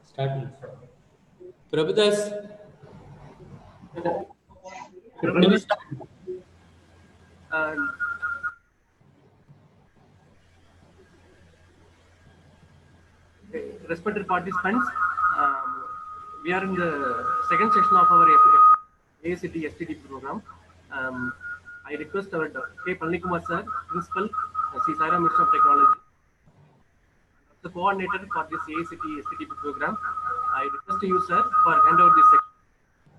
Starting. Prabhudas, can you start? Respected participants, we are in the second section of our ACT STD program. I request our K. Palnikumar sir, Principal, Sri Sai Ram Institute of Technology, the coordinator for this ACT STD program. I request you, sir, for hand over this section.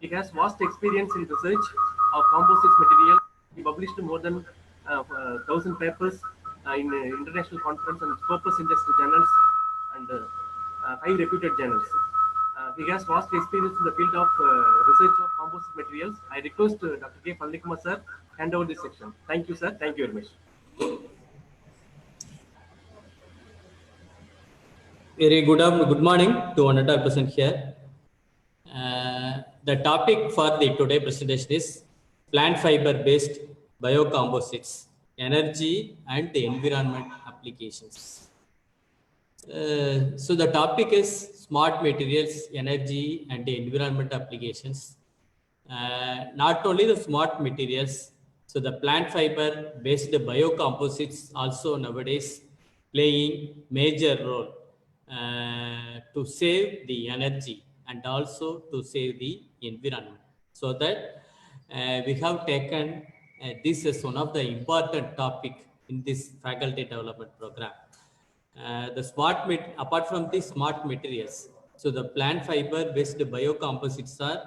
He has vast experience in research of composites material. He published more than 1,000 papers in international conference and Scopus industry journals and high reputed journals. He has vast experience in the field of research of composite materials. I request Dr. K. Palnikumar sir hand over this section. Thank you, sir. Thank you very much. Very good morning to 100% here. The topic for the today presentation is plant fiber based biocomposites, energy and the environment applications. So the topic is smart materials, energy and the environment applications. Not only the smart materials, so the plant fiber based biocomposites also nowadays playing major role to save the energy and also to save the environment. So that we have taken this as one of the important topic in this faculty development program. Apart from the smart materials, so the plant fiber based biocomposites are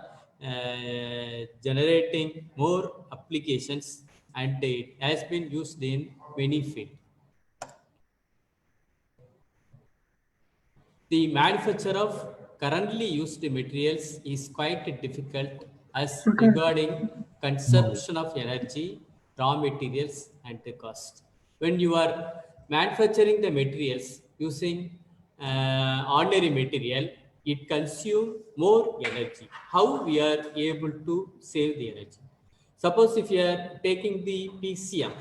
generating more applications and it has been used in many fields. The manufacture of currently used materials is quite difficult as regarding consumption of energy, raw materials and the cost. When you are manufacturing the materials using ordinary material, it consumes more energy. How we are able to save the energy? Suppose if you are taking the PCM,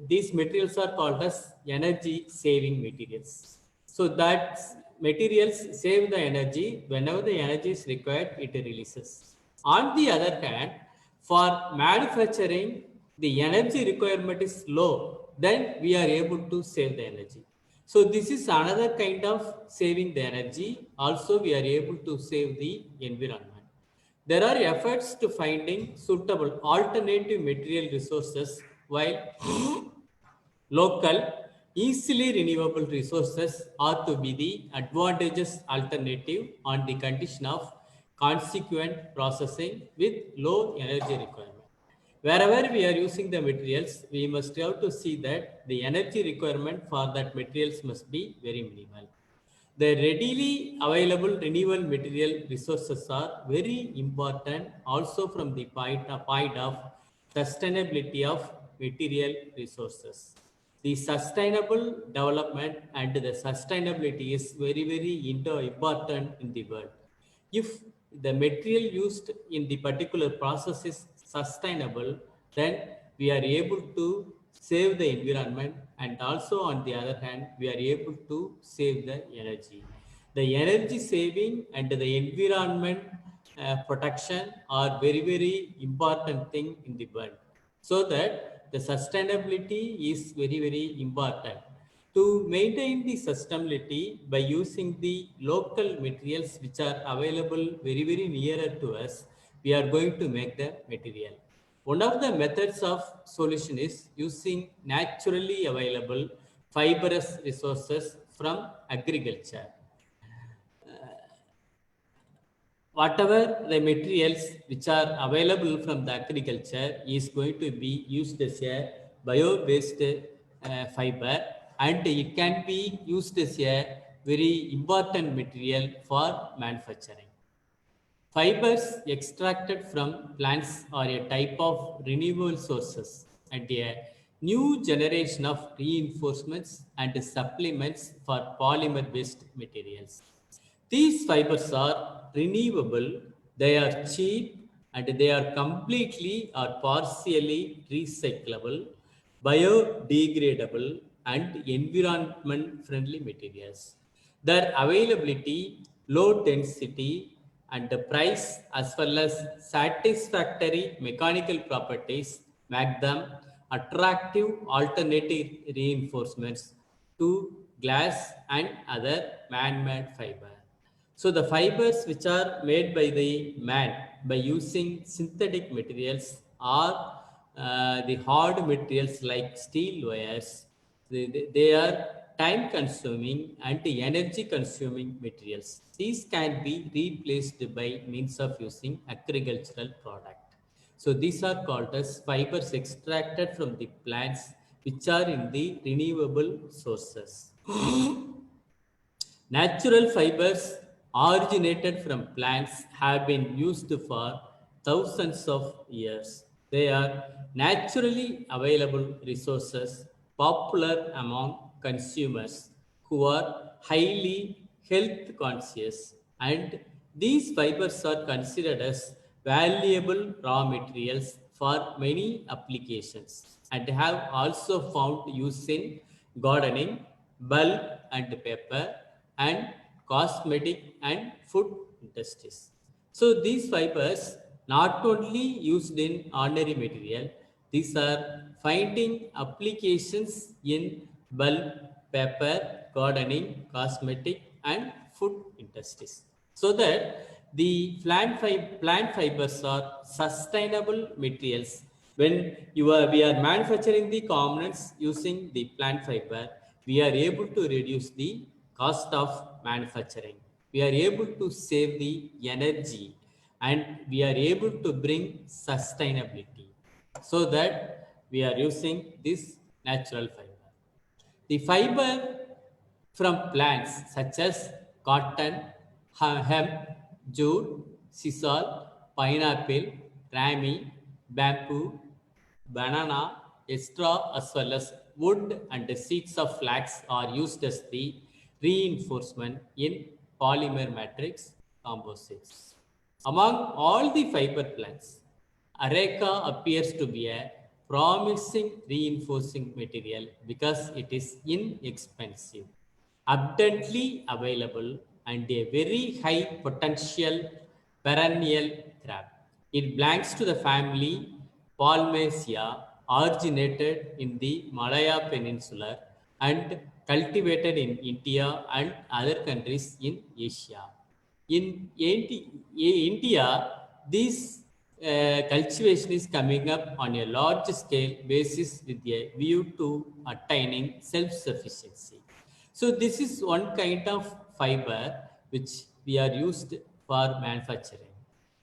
these materials are called as energy saving materials. So that materials save the energy whenever the energy is required, it releases. On the other hand, for manufacturing, the energy requirement is low, then we are able to save the energy. So this is another kind of saving the energy. Also, we are able to save the environment. There are efforts to finding suitable alternative material resources while local, easily renewable resources are to be the advantageous alternative on the condition of consequent processing with low energy requirement. Wherever we are using the materials, we must have to see that the energy requirement for that materials must be very minimal. The readily available renewable material resources are very important also from the point of sustainability of material resources. The sustainable development and the sustainability is very important in the world. If the material used in the particular process is sustainable, then we are able to save the environment and also on the other hand, we are able to save the energy. The energy saving and the environment protection are very important thing in the world. So that the sustainability is very important. To maintain the sustainability by using the local materials which are available very nearer to us, we are going to make the material. One of the methods of solution is using naturally available fibrous resources from agriculture. Whatever the materials which are available from the agriculture is going to be used as a bio-based fiber and it can be used as a very important material for manufacturing. Fibers extracted from plants are a type of renewable sources and a new generation of reinforcements and supplements for polymer-based materials. These fibers are renewable, they are cheap, and they are completely or partially recyclable, biodegradable, and environment-friendly materials. Their availability, low density, and the price, as well as satisfactory mechanical properties, make them attractive alternative reinforcements to glass and other man-made fiber. So the fibers which are made by the man by using synthetic materials or the hard materials like steel wires, they are time consuming and energy consuming materials. These can be replaced by means of using agricultural product. So these are called as fibers extracted from the plants which are in the renewable sources. Natural fibers originated from plants have been used for thousands of years. They are naturally available resources popular among consumers who are highly health conscious, and these fibers are considered as valuable raw materials for many applications and have also found use in gardening, bulk and paper, and cosmetic and food industries. So these fibers not only used in ordinary material, these are finding applications in bulk, paper, gardening, cosmetic and food industries. So that the plant fibers are sustainable materials. When we are manufacturing the components using the plant fiber, we are able to reduce the cost of manufacturing. We are able to save the energy and we are able to bring sustainability so that we are using this natural fiber. The fiber from plants such as cotton, hemp, jute, sisal, pineapple, rami, bamboo, banana, straw, as well as wood and the seeds of flax are used as the reinforcement in polymer matrix composites. Among all the fiber plants, Areca appears to be a promising reinforcing material because it is inexpensive, abundantly available, and a very high potential perennial crop. It belongs to the family Palmaceae, originated in the Malaya Peninsula and cultivated in India and other countries in Asia. In India, this cultivation is coming up on a large scale basis with a view to attaining self-sufficiency. So this is one kind of fiber which we are used for manufacturing.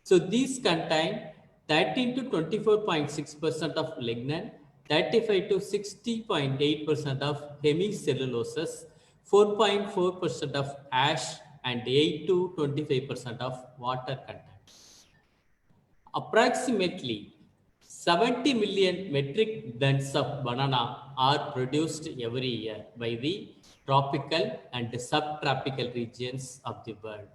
So these contain 13 to 24.6% of lignin, 35 to 60.8% of hemicelluloses, 4.4% of ash, and 8 to 25% of water content. Approximately 70 million metric tons of banana are produced every year by the tropical and subtropical regions of the world.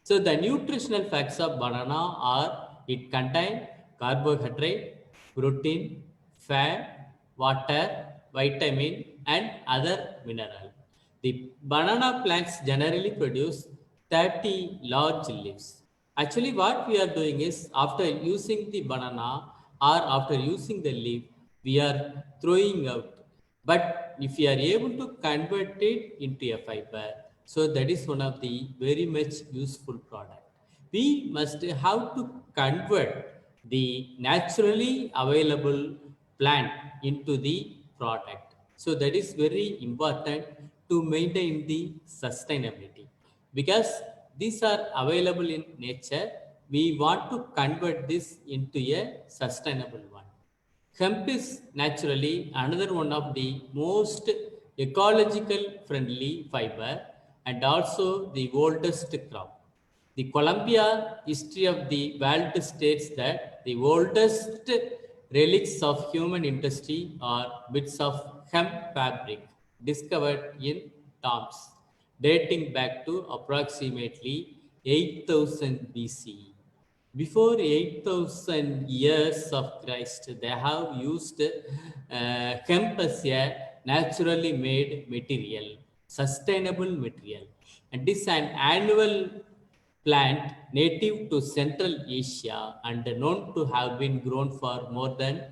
So the nutritional facts of banana are it contains carbohydrate, protein, fat, water, vitamin and other mineral. The banana plants generally produce 30 large leaves. Actually, what we are doing is after using the banana or after using the leaf, we are throwing out. But if we are able to convert it into a fiber, so that is one of the very much useful product. We must have to convert the naturally available plant into the product. So that is very important to maintain the sustainability because these are available in nature. We want to convert this into a sustainable one. Hemp is naturally another one of the most ecological friendly fiber and also the oldest crop. The Columbia history of the world states that the oldest relics of human industry are bits of hemp fabric discovered in tombs dating back to approximately 8000 BCE. Before 8000 years of Christ, they have used hemp as a naturally made material, sustainable material, and is an annual plant native to Central Asia and known to have been grown for more than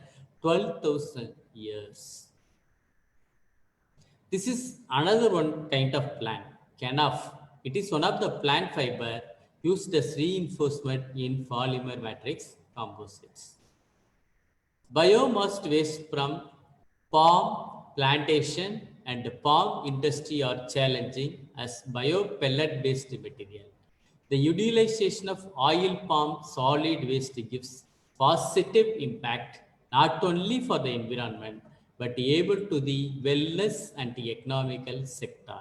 12,000 years. This is another one kind of plant, canaf. It is one of the plant fiber used as reinforcement in polymer matrix composites. Biomass waste from palm plantation and palm industry are challenging as biopellet based material. The utilization of oil palm solid waste gives positive impact not only for the environment but able to the wellness and the economical sector.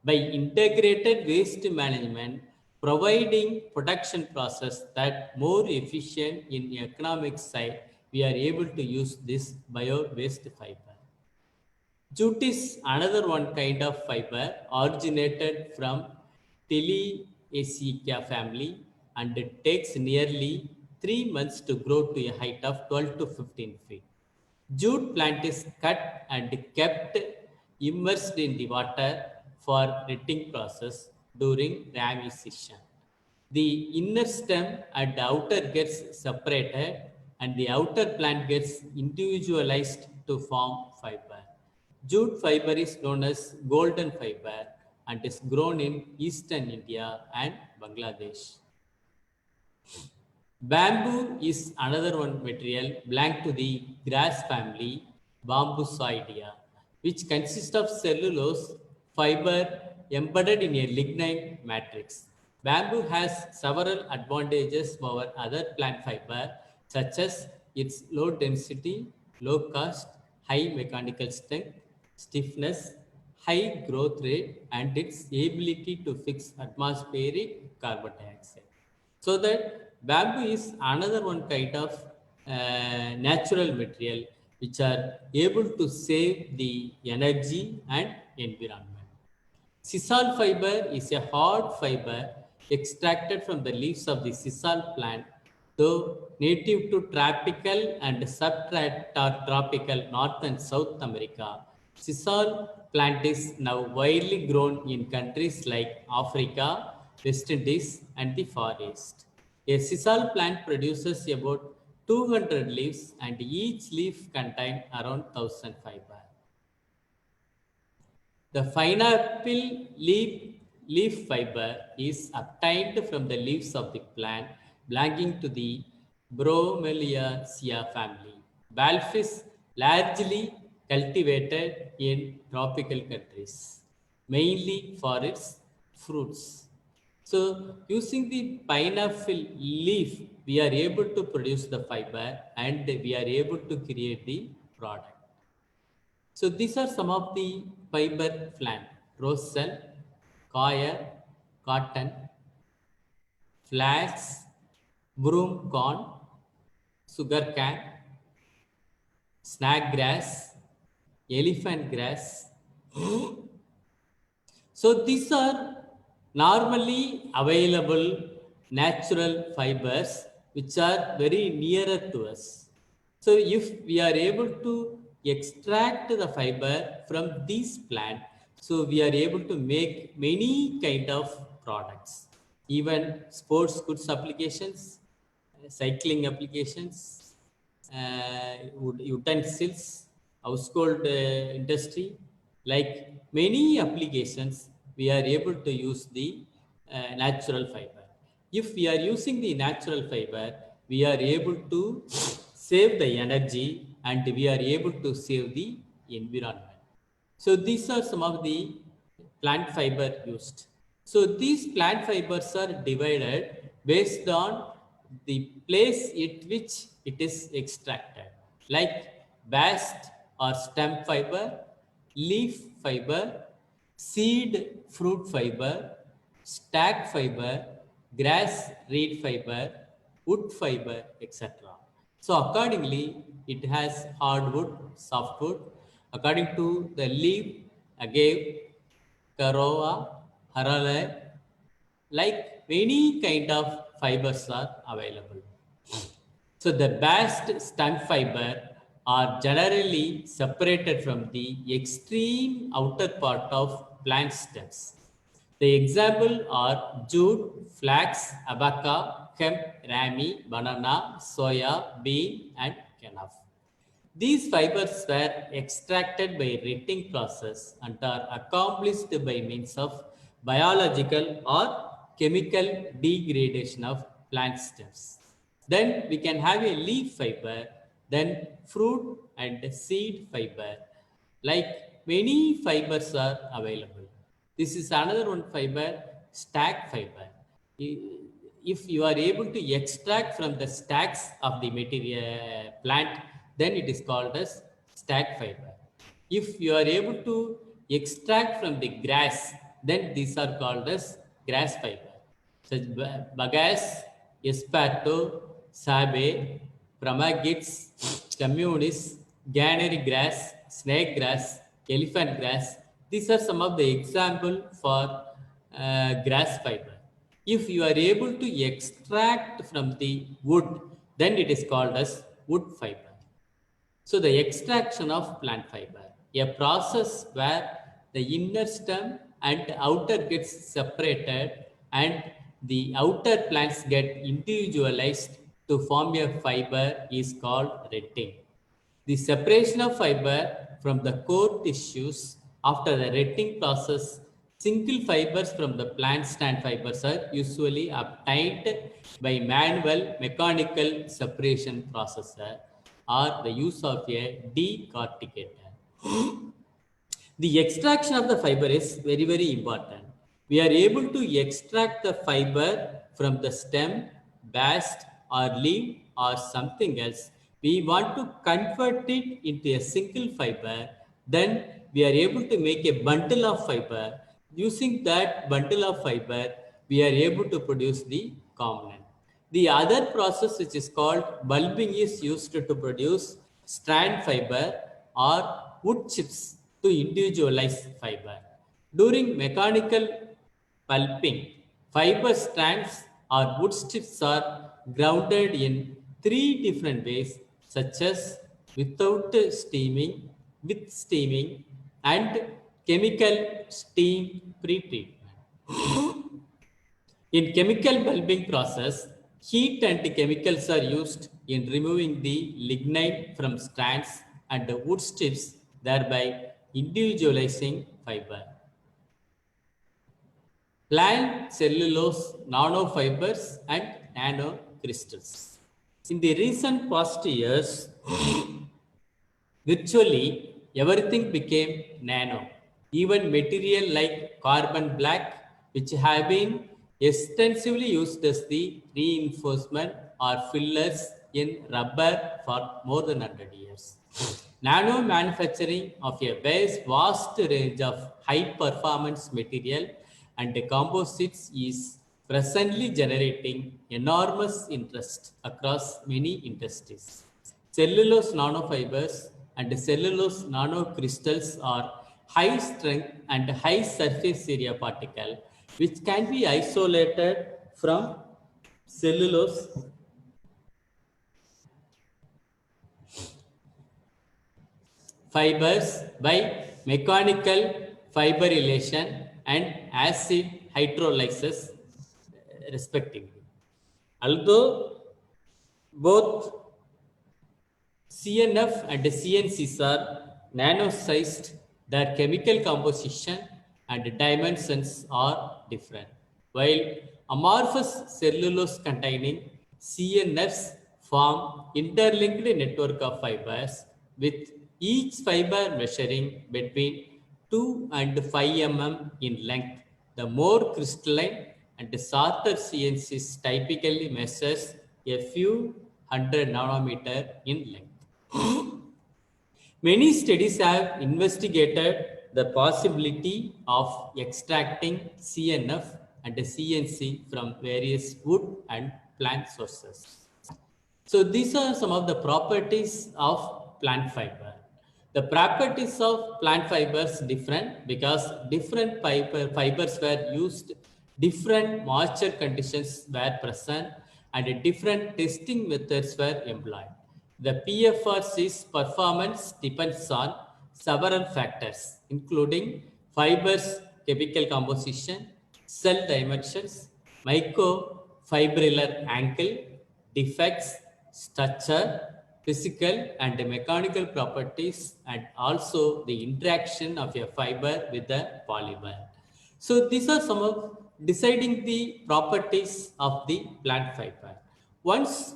By integrated waste management, providing production process that more efficient in economic side, we are able to use this bio waste fiber. Jute is another one kind of fiber originated from Tiliaceae family and it takes nearly 3 months to grow to a height of 12 to 15 feet. Jute plant is cut and kept immersed in the water for netting process during rainy season. The inner stem and the outer gets separated and the outer plant gets individualized to form fiber. Jute fiber is known as golden fiber and is grown in eastern India and Bangladesh. Bamboo is another one material belong to the grass family, Bambusoidea, which consists of cellulose fiber embedded in a lignin matrix. Bamboo has several advantages over other plant fiber, such as its low density, low cost, high mechanical strength, stiffness, high growth rate, and its ability to fix atmospheric carbon dioxide. So that bamboo is another one kind of natural material which are able to save the energy and environment. Sisal fiber is a hard fiber extracted from the leaves of the sisal plant, though native to tropical and subtropical North and South America. Sisal plant is now widely grown in countries like Africa, West Indies, and the Far East. A sisal plant produces about 200 leaves, and each leaf contains around 1,000 fiber. The leaf fiber is obtained from the leaves of the plant belonging to the Bromeliaceae family. Balf is largely cultivated in tropical countries, mainly for its fruits. So, using the pineapple leaf, we are able to produce the fiber and we are able to create the product. So these are some of the fiber plant: rose cell, coir, cotton, flax, broom corn, sugar cane, snag grass, elephant grass. So these are normally available natural fibers which are very nearer to us. So if we are able to extract the fiber from these plant, so we are able to make many kind of products, even sports goods applications, cycling applications, utensils, household industry, like many applications, we are able to use the natural fiber. If we are using the natural fiber, we are able to save the energy and we are able to save the environment. So these are some of the plant fiber used. So these plant fibers are divided based on the place at which it is extracted, like bast or stem fiber, leaf fiber, seed fruit fiber, stack fiber, grass reed fiber, wood fiber, etc. So accordingly, it has hardwood, softwood. According to the leaf, agave, caroa, harale, like many kind of fibers are available. So the best stem fiber are generally separated from the extreme outer part of plant stems. The example are jute, flax, abaca, hemp, rami, banana, soya, bean, and kenaf. These fibers were extracted by retting process and are accomplished by means of biological or chemical degradation of plant stems. Then we can have a leaf fiber, then fruit and seed fiber. Like many fibers are available. This is another one fiber, stack fiber. If you are able to extract from the stacks of the material plant, then it is called as stack fiber. If you are able to extract from the grass, then these are called as grass fiber, such bagasse, esparto, sabe, pramagids, communis, granary grass, snake grass, elephant grass. These are some of the example for grass fiber. If you are able to extract from the wood, then it is called as wood fiber. So the extraction of plant fiber, a process where the inner stem and outer gets separated and the outer plants get individualized to form a fiber is called retting. The separation of fiber from the core tissues after the retting process, single fibers from the plant stand fibers are usually obtained by manual mechanical separation processor or the use of a decorticator. The extraction of the fiber is very, very important. We are able to extract the fiber from the stem, bast, or leaf, or something else. We want to convert it into a single fiber. Then we are able to make a bundle of fiber. Using that bundle of fiber, we are able to produce the component. The other process, which is called bulbing, is used to produce strand fiber or wood chips to individualize fiber. During mechanical pulping, fiber strands or wood strips are grounded in three different ways, such as without steaming, with steaming, and chemical steam pretreatment. In chemical bulbing process, heat and chemicals are used in removing the lignin from strands and the wood strips, thereby individualizing fiber. Plant cellulose nanofibers and nanocrystals. In the recent past years, virtually everything became nano. Even material like carbon black, which have been extensively used as the reinforcement or fillers in rubber for more than 100 years. Nano manufacturing of a vast range of high performance material and composites is presently generating enormous interest across many industries. Cellulose nanofibers and cellulose nanocrystals are high strength and high surface area particle which can be isolated from cellulose fibers by mechanical fibrillation and acid hydrolysis respectively. Although both CNF and CNCs are nano-sized, their chemical composition and dimensions are different. While amorphous cellulose containing CNFs form interlinked network of fibers with each fiber measuring between 2 and 5 mm in length. The more crystalline and shorter CNCs typically measures a few hundred nanometer in length. Many studies have investigated the possibility of extracting CNF and CNC from various wood and plant sources. So these are some of the properties of plant fiber. The properties of plant fibers different because different fibers were used, different moisture conditions were present, and different testing methods were employed. The PFRC's performance depends on several factors, including fibers' chemical composition, cell dimensions, microfibrillar angle, defects, structure, physical and mechanical properties, and also the interaction of a fiber with the polymer. So these are some of deciding the properties of the plant fiber. Once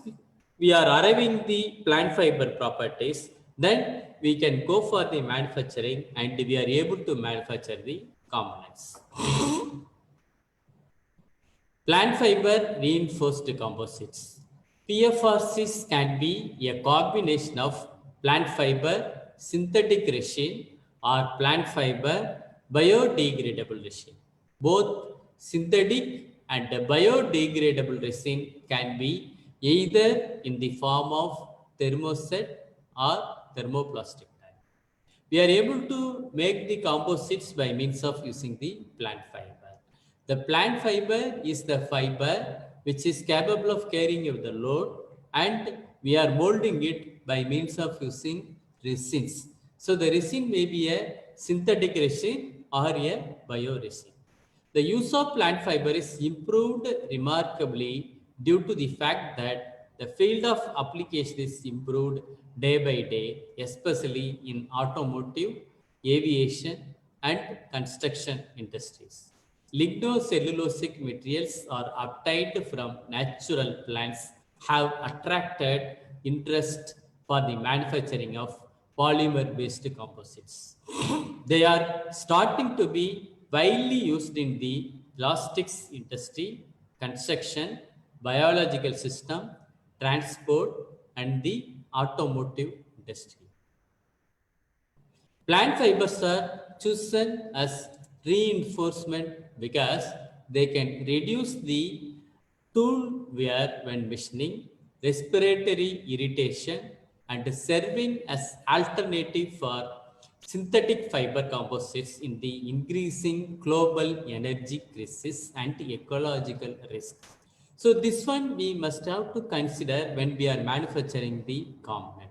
we are arriving the plant fiber properties, then we can go for the manufacturing and we are able to manufacture the components. Plant fiber reinforced composites. PFRCs can be a combination of plant fiber, synthetic resin, or plant fiber, biodegradable resin. Both synthetic and biodegradable resin can be either in the form of thermoset or thermoplastic type. We are able to make the composites by means of using the plant fiber. The plant fiber is the fiber which is capable of carrying of the load, and we are molding it by means of using resins. So the resin may be a synthetic resin or a bioresin. The use of plant fiber is improved remarkably due to the fact that the field of application is improved day by day, especially in automotive, aviation, and construction industries. Lignocellulosic materials are obtained from natural plants have attracted interest for the manufacturing of polymer-based composites. They are starting to be widely used in the plastics industry, construction, biological system, transport, and the automotive industry. Plant fibers are chosen as reinforcement because they can reduce the tool wear when machining, respiratory irritation, and serving as alternative for synthetic fiber composites in the increasing global energy crisis and ecological risk. So this one we must have to consider when we are manufacturing the component.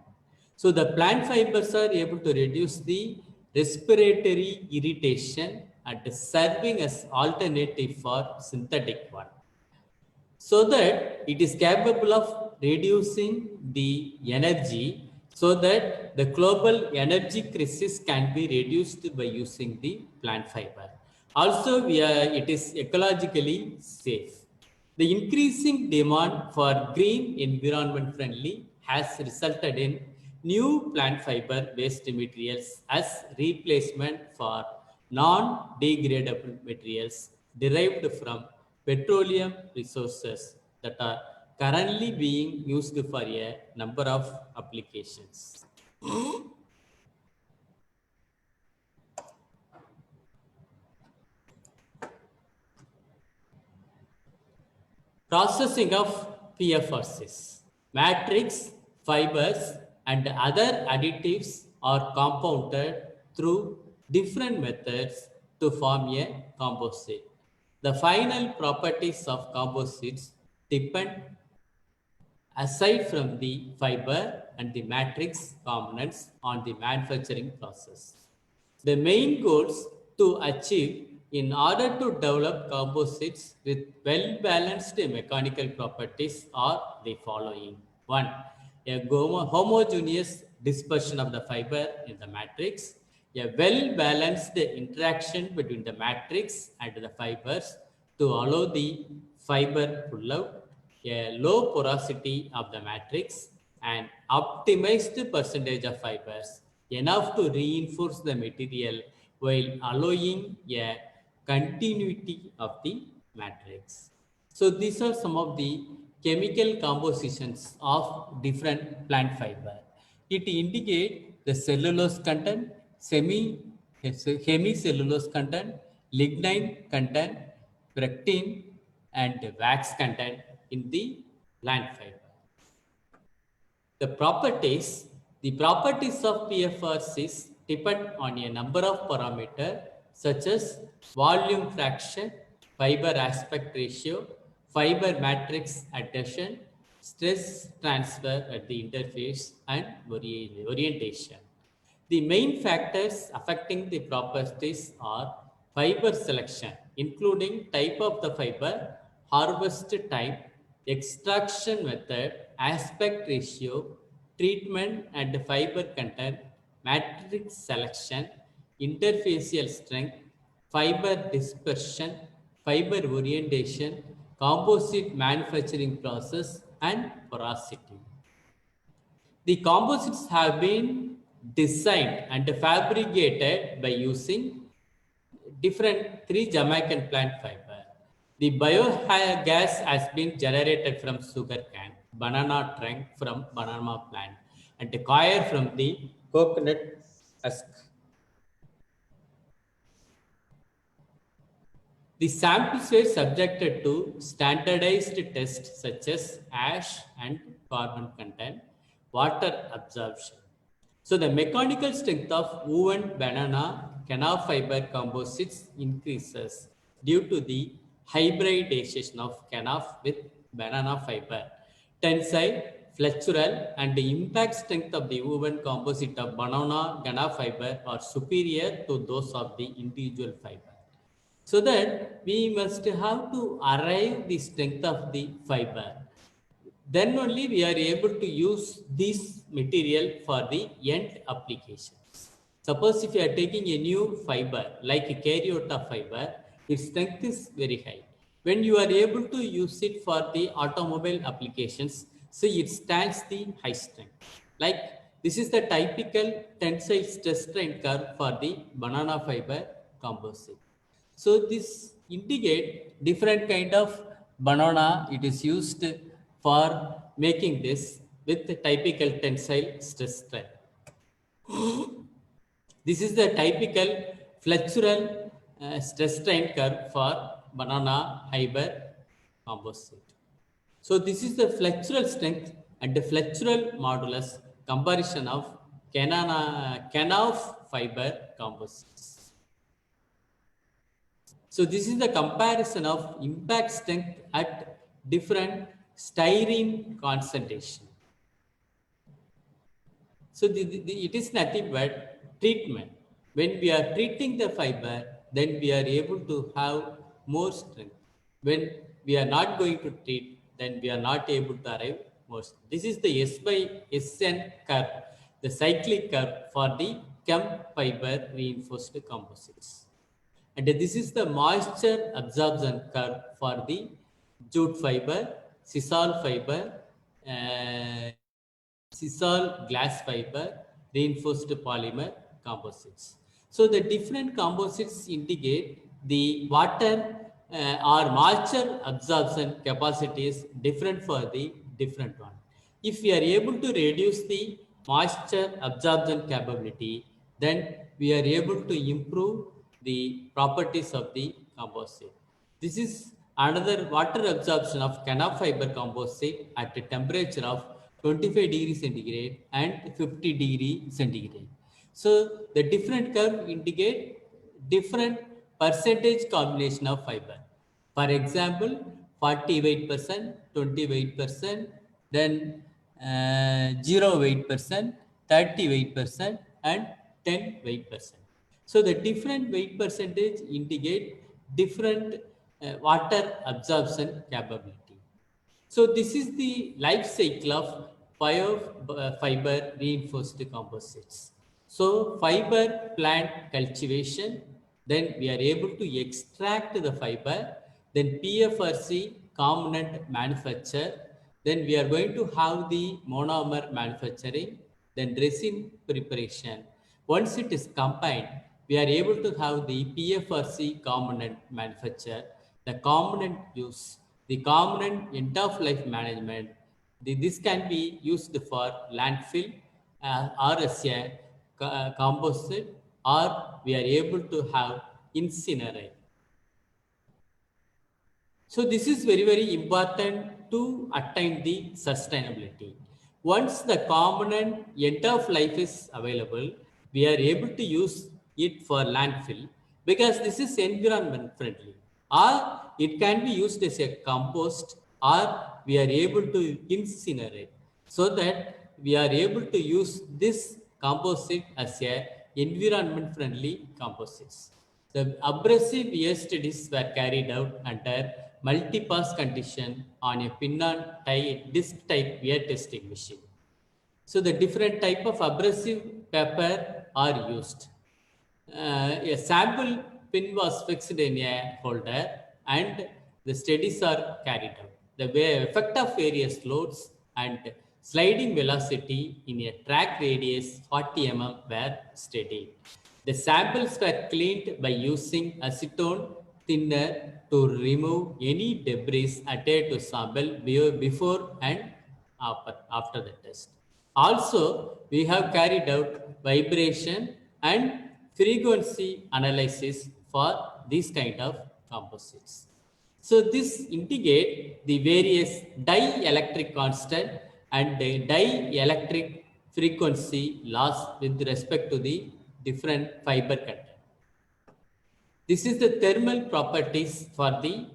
So the plant fibers are able to reduce the respiratory irritation and serving as alternative for synthetic one, so that it is capable of reducing the energy, so that the global energy crisis can be reduced by using the plant fiber. Also, it is ecologically safe. The increasing demand for green environment friendly has resulted in new plant fiber based materials as replacement for non-degradable materials derived from petroleum resources that are currently being used for a number of applications. Processing of PFRCs. Matrix, fibers, and other additives are compounded through different methods to form a composite. The final properties of composites depend, aside from the fiber and the matrix components, on the manufacturing process. The main goals to achieve in order to develop composites with well-balanced mechanical properties are the following. One, a homogeneous dispersion of the fiber in the matrix, a well-balanced interaction between the matrix and the fibers to allow the fiber pull out, a low porosity of the matrix, and optimized percentage of fibers, enough to reinforce the material while allowing a continuity of the matrix. So these are some of the chemical compositions of different plant fiber. It indicates the cellulose content, hemicellulose content, lignin content, pectin, and wax content in the plant fiber. The properties of PFRCs depend on a number of parameters such as volume fraction, fiber aspect ratio, fiber matrix adhesion, stress transfer at the interface, and orientation. The main factors affecting the properties are fiber selection, including type of the fiber, harvest type, extraction method, aspect ratio, treatment and fiber content, matrix selection, interfacial strength, fiber dispersion, fiber orientation, composite manufacturing process, and porosity. The composites have been designed and fabricated by using different three Jamaican plant fiber. The biogas has been generated from sugarcane, banana trunk from banana plant, and the coir from the coconut husk. The samples were subjected to standardized tests such as ash and carbon content, water absorption. So the mechanical strength of woven banana canal fiber composites increases due to the hybridization of canaf with banana fiber. Tensile, flexural, and the impact strength of the woven composite of banana canal fiber are superior to those of the individual fiber. So that we must have to arrive the strength of the fiber. Then only we are able to use this material for the end applications. Suppose if you are taking a new fiber like a Karyota fiber, its strength is very high. When you are able to use it for the automobile applications, so it stands the high strength. Like this is the typical tensile stress strain curve for the banana fiber composite. So this indicate different kind of banana it is used for making this with the typical tensile stress strain. This is the typical flexural stress strain curve for banana fiber composite. So this is the flexural strength and the flexural modulus comparison of canaf fiber composites. So this is the comparison of impact strength at different styrene concentration. So it is nothing but treatment. When we are treating the fiber, then we are able to have more strength. When we are not going to treat, then we are not able to arrive more strength. This is the S by Sn curve, the cyclic curve for the chem fiber reinforced composites. And this is the moisture absorption curve for the jute fiber, sisal fiber, sisal glass fiber, reinforced polymer composites. So the different composites indicate the water or moisture absorption capacity is different for the different one. If we are able to reduce the moisture absorption capability, then we are able to improve the properties of the composite. This is another water absorption of canaf fiber composite at a temperature of 25 degrees centigrade and 50 degree centigrade. So the different curve indicate different percentage combination of fiber. For example, 40 weight%, 20 weight%, then 0 weight%, 30 weight%, and 10 weight%. So the different weight percentage indicate different water absorption capability. So this is the life cycle of fiber reinforced composites. So fiber plant cultivation, then we are able to extract the fiber, then PFRC component manufacture, then we are going to have the monomer manufacturing, then resin preparation. Once it is combined, we are able to have the PFRC component manufacture, the component use, the component end of life management. This can be used for landfill or as a composite, or we are able to have incinerate. So this is very, very important to attain the sustainability. Once the component end of life is available, we are able to use it for landfill because this is environment friendly, or it can be used as a compost or we are able to incinerate, so that we are able to use this composite as a environment friendly composites. The abrasive air studies were carried out under multi-pass condition on a pin-on disc type air testing machine. So the different type of abrasive paper are used. A sample pin was fixed in a holder and the studies are carried out. The effect of various loads and sliding velocity in a track radius 40 mm were studied. The samples were cleaned by using acetone thinner to remove any debris attached to sample before and after the test. Also, we have carried out vibration and frequency analysis for these kind of composites. So this indicate the various dielectric constant and the dielectric frequency loss with respect to the different fiber content. This is the thermal properties for the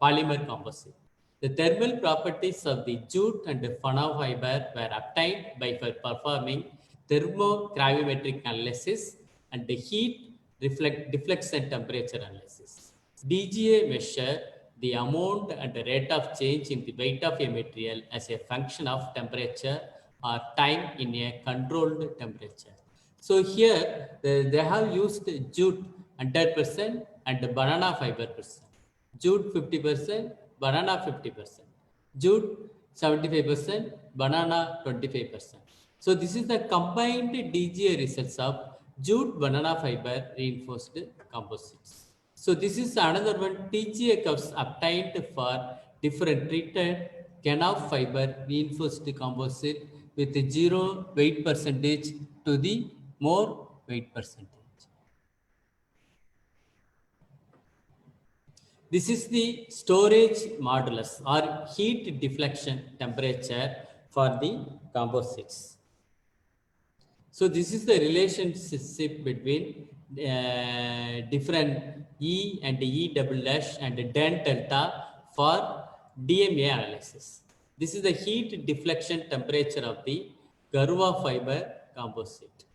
polymer composite. The thermal properties of the jute and the Fano fiber were obtained by performing thermogravimetric analysis and the heat deflection temperature analysis. DGA measure the amount and the rate of change in the weight of a material as a function of temperature or time in a controlled temperature. So here they have used jute 100% and banana fiber percent. Jute 50%, banana 50%. Jute 75%, banana 25%. So this is the combined DGA results of jute banana fiber reinforced composites. So this is another one TGA curves obtained for different treated canaf fiber reinforced composite with 0 weight percentage to the more weight percentage. This is the storage modulus or heat deflection temperature for the composites. So this is the relationship between different E and E double dash and den delta for DMA analysis. This is the heat deflection temperature of the Garua fiber composite.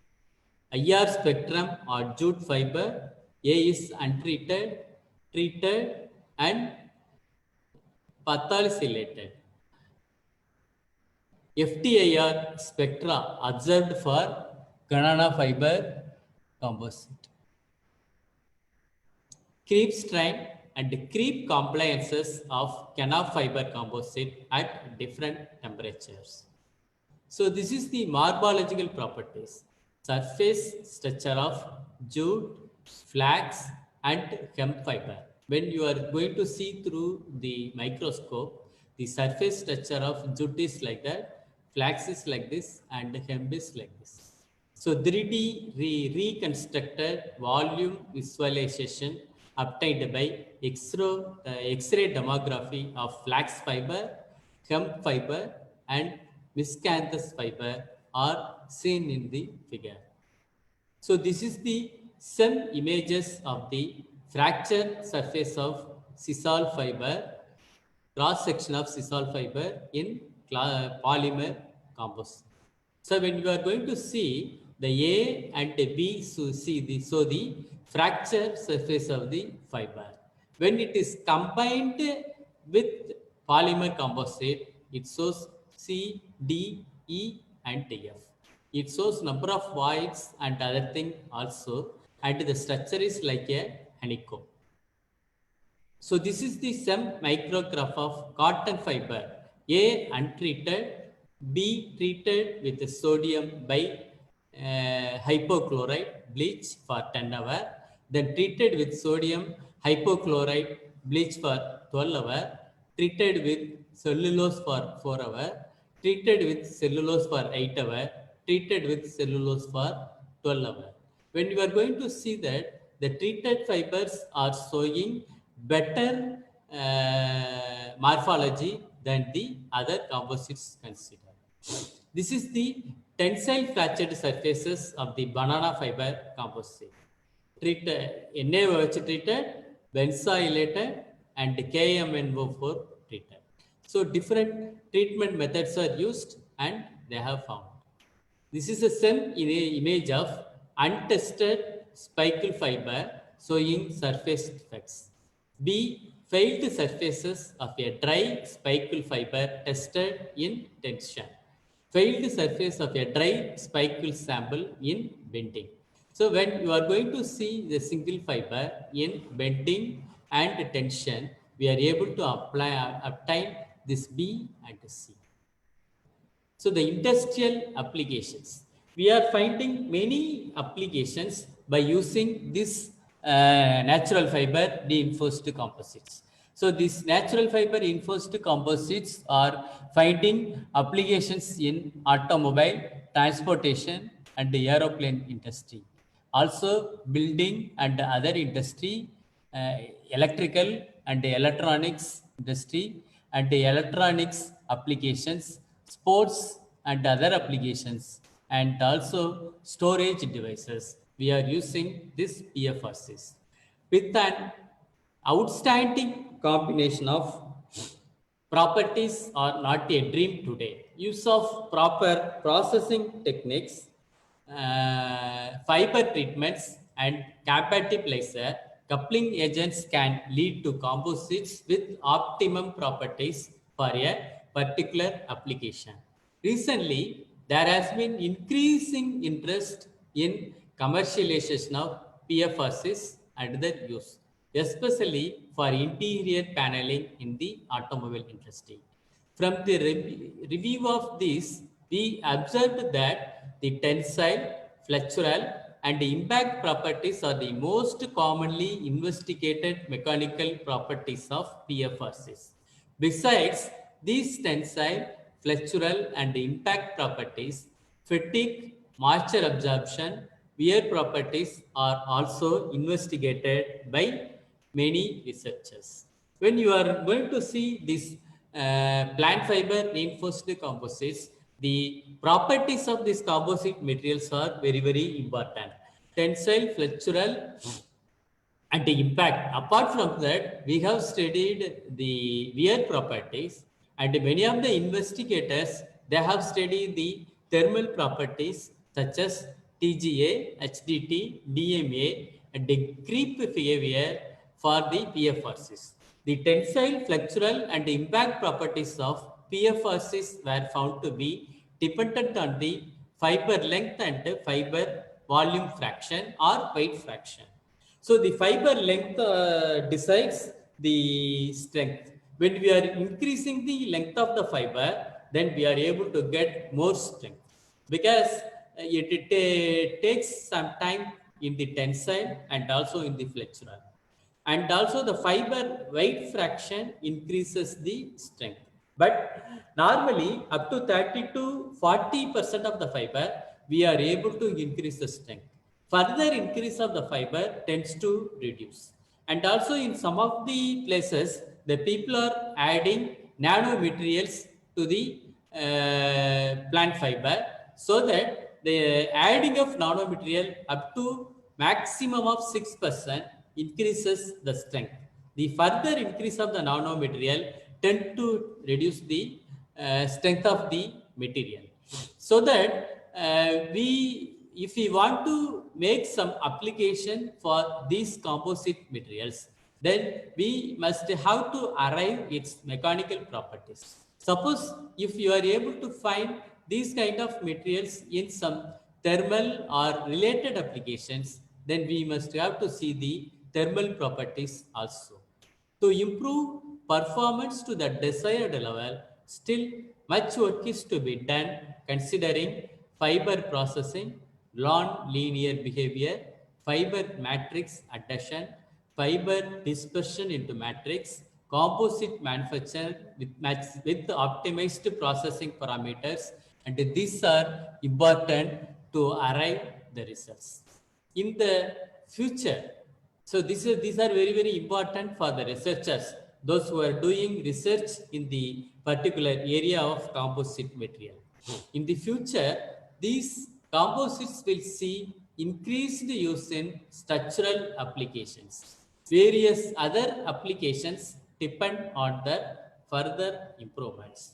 IR spectrum or jute fiber, A is untreated, treated and pathological. FTIR spectra observed for banana fiber composite. Creep strain and creep compliances of canaf fiber composite at different temperatures. So this is the morphological properties. Surface structure of jute, flax and hemp fiber. When you are going to see through the microscope, the surface structure of jute is like that, flax is like this and hemp is like this. So 3D reconstructed volume visualization obtained by X-ray tomography of flax fiber, hemp fiber and miscanthus fiber are seen in the figure. So this is the some images of the fracture surface of sisal fiber, cross section of sisal fiber in polymer composite. So when you are going to see the A and the B, so the fracture surface of the fiber. When it is combined with polymer composite, it shows C, D, E and F. It shows number of voids and other thing also, and the structure is like a honeycomb. So this is the some micrograph of cotton fiber. A untreated, B treated with the sodium by hypochlorite bleach for 10 hours, then treated with sodium hypochlorite bleach for 12 hours, treated with cellulose for 4 hours, treated with cellulose for 8 hours, treated with cellulose for 12 hours. When you are going to see that the treated fibers are showing better morphology than the other composites considered. This is the tensile fractured surfaces of the banana fiber composite. Treated, treated, benzoylated and KMNO4 treated. So different treatment methods are used and they have found. This is a image of untested spicle fiber showing surface defects. B. Failed surfaces of a dry spicle fiber tested in tension. Failed surface of a dry spicle sample in bending. So when you are going to see the single fiber in bending and tension, we are able to obtain this B and C. So the industrial applications, we are finding many applications by using this natural fiber reinforced composites. So these natural fiber reinforced composites are finding applications in automobile, transportation, and the aeroplane industry. Also building and other industry, uh, electrical and electronics industry, and the electronics applications, sports and other applications, and also storage devices. We are using this PFRCs with an outstanding combination of properties are not a dream today. Use of proper processing techniques, fiber treatments, and compatibilizer coupling agents can lead to composites with optimum properties for a particular application. Recently, there has been increasing interest in commercialization of PFRCs and their use, especially for interior paneling in the automobile industry. From the review of this, we observed that the tensile, flexural, and impact properties are the most commonly investigated mechanical properties of PFRCs. Besides these tensile, flexural, and impact properties, fatigue, moisture absorption, wear properties are also investigated by many researchers. When you are going to see this plant fiber reinforced composites, the properties of these composite materials are very, very important. Tensile, flexural, and the impact. Apart from that, we have studied the wear properties, and many of the investigators, they have studied the thermal properties such as TGA, HDT, DMA, and the creep behavior for the PFRCs. The tensile, flexural, and impact properties of PFRCs were found to be dependent on the fiber length and fiber volume fraction or weight fraction. So the fiber length decides the strength. When we are increasing the length of the fiber, then we are able to get more strength because it takes some time in the tensile and also in the flexural. And also the fiber weight fraction increases the strength. But normally up to 30 to 40% of the fiber, we are able to increase the strength. Further increase of the fiber tends to reduce. And also in some of the places, the people are adding nanomaterials to the plant fiber so that the adding of nanomaterial up to maximum of 6% increases the strength. The further increase of the nanomaterial tend to reduce the strength of the material. So that if we want to make some application for these composite materials, then we must have to arrive its mechanical properties. Suppose if you are able to find these kind of materials in some thermal or related applications, then we must have to see the thermal properties also. To improve performance to the desired level, still much work is to be done considering fiber processing, non-linear behavior, fiber matrix adhesion, fiber dispersion into matrix, composite manufacture with optimized processing parameters, and these are important to arrive the results. In the future, so these are very, very important for the researchers, those who are doing research in the particular area of composite material. In the future, these composites will see increased use in structural applications. Various other applications depend on the further improvements.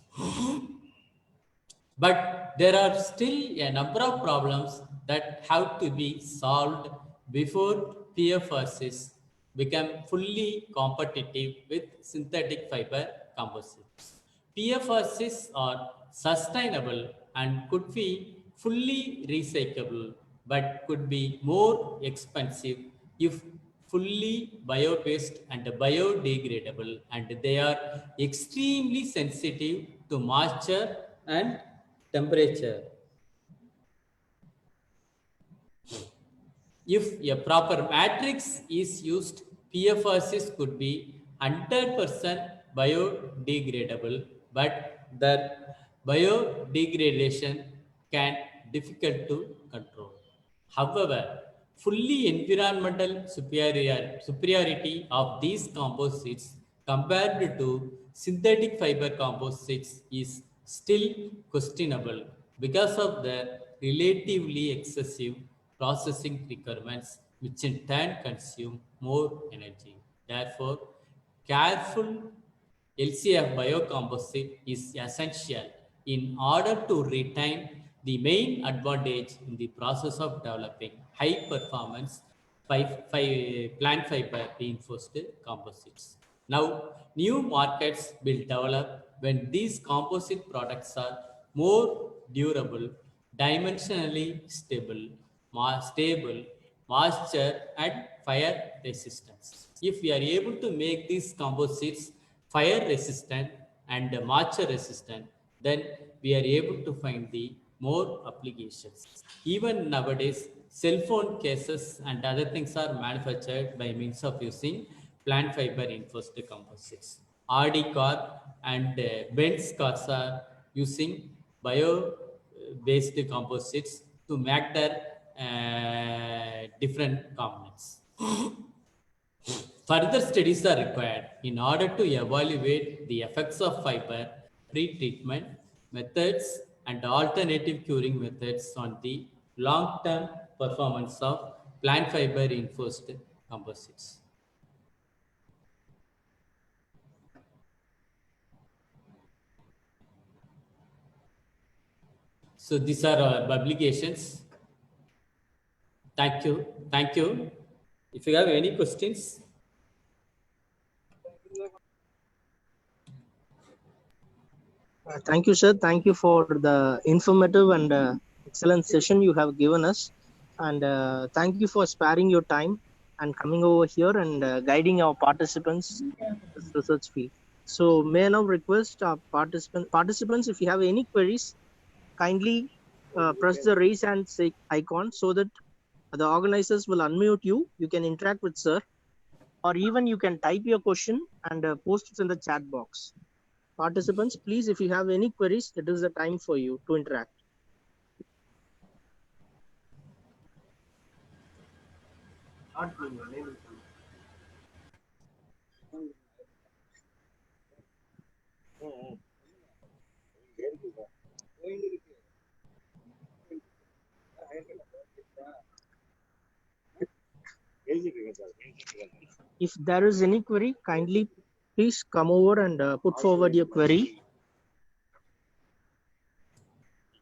But there are still a number of problems that have to be solved before PFRCs become fully competitive with synthetic fiber composites. PFRCs are sustainable and could be fully recyclable, but could be more expensive if fully bio-based and biodegradable, and they are extremely sensitive to moisture and temperature. If a proper matrix is used, PFRCs could be 100% biodegradable, but the biodegradation can difficult to control. However, fully environmental superiority of these composites compared to synthetic fiber composites is still questionable because of the relatively excessive processing requirements, which in turn consume more energy. Therefore, careful LCF biocomposite is essential in order to retain the main advantage in the process of developing high performance plant fiber reinforced composites. Now, new markets will develop when these composite products are more durable, dimensionally stable, moisture and fire resistance. If we are able to make these composites fire resistant and moisture resistant, then we are able to find the more applications. Even nowadays, cell phone cases and other things are manufactured by means of using plant fiber reinforced composites. RD car and Benz cars are using bio based composites to make their different components. Further studies are required in order to evaluate the effects of fiber pre-treatment methods and alternative curing methods on the long-term performance of plant fiber reinforced composites. So these are our publications. Thank you. Thank you. If you have any questions. Thank you, sir. Thank you for the informative and excellent session you have given us. And thank you for sparing your time and coming over here and guiding our participants in this research field. So may I now request our participants, if you have any queries, kindly press the raise hand icon so that the organizers will unmute you. You can interact with sir, or even you can type your question and post it in the chat box. Participants, please, if you have any queries, it is the time for you to interact. If there is any query, kindly please come over and put forward your query.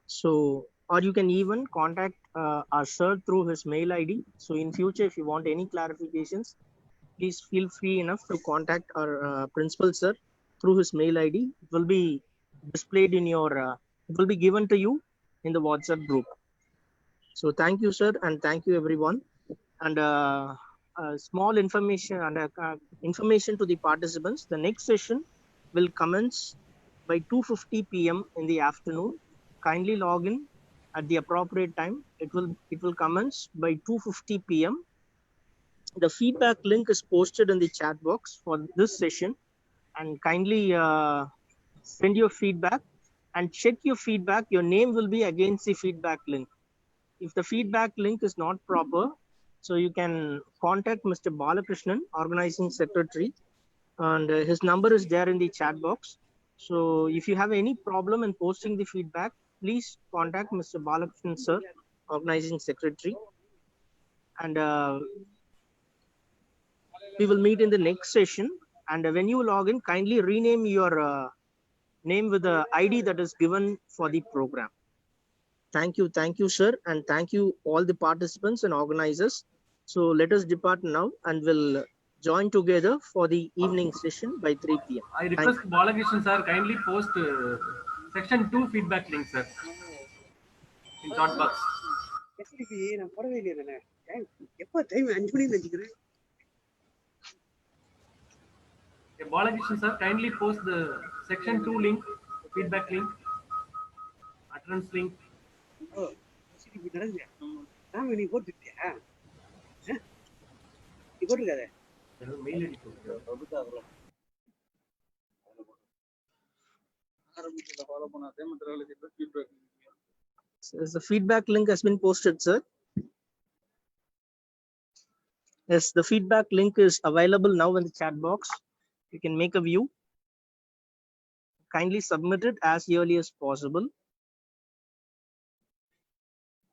So, or you can even contact our sir through his mail ID. So in future, if you want any clarifications, please feel free enough to contact our principal sir through his mail ID. It will be displayed in your, it will be given to you in the WhatsApp group. So thank you, sir, and thank you, everyone. And small information and information to the participants. The next session will commence by 2:50 p.m. in the afternoon. Kindly log in at the appropriate time. It will commence by 2:50 p.m. The feedback link is posted in the chat box for this session, and kindly send your feedback and check your feedback. Your name will be against the feedback link. If the feedback link is not proper, so you can contact Mr. Balakrishnan, organizing secretary, and his number is there in the chat box. So if you have any problem in posting the feedback, please contact Mr. Balakrishnan sir, organizing secretary. And we will meet in the next session. And when you log in, kindly rename your name with the ID that is given for the program. Thank you, sir, and thank you all the participants and organizers. So let us depart now and we'll join together for the evening session by 3 p.m. I Thank request Balakrishnan sir kindly post section 2 feedback link, sir, in chat box. நான் போடவே இல்லையே தானே எப்போ time 5 மணின்னு நினைக்கிறேன். Balakrishnan sir kindly post the section 2 link, feedback link, utterance link. O SDP நடந்து நான் நீ போட்டுட்டியா? நீ போட்டுருக்காதே. Mail ID போட்டு. ஆரம்பிச்சத ஃபாலோ பண்ணாதே மற்றவங்களுக்கு feedback. you. The feedback link has been posted, sir. Yes, the feedback link is available now in the chat box. You can make a view. Kindly submit it as early as possible.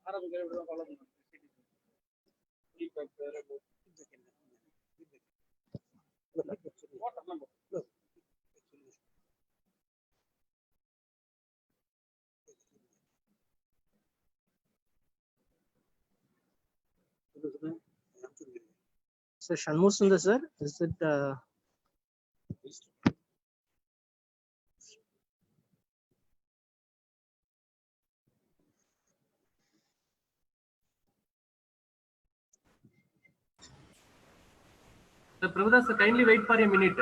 ஆரம்பிக்கிற எப்படி தான் follow பண்ணணும். Feedback வாட்டர்லாம் போ. So Shanmugh Sundar sir, is it Sir Prabhudas, kindly wait for a minute.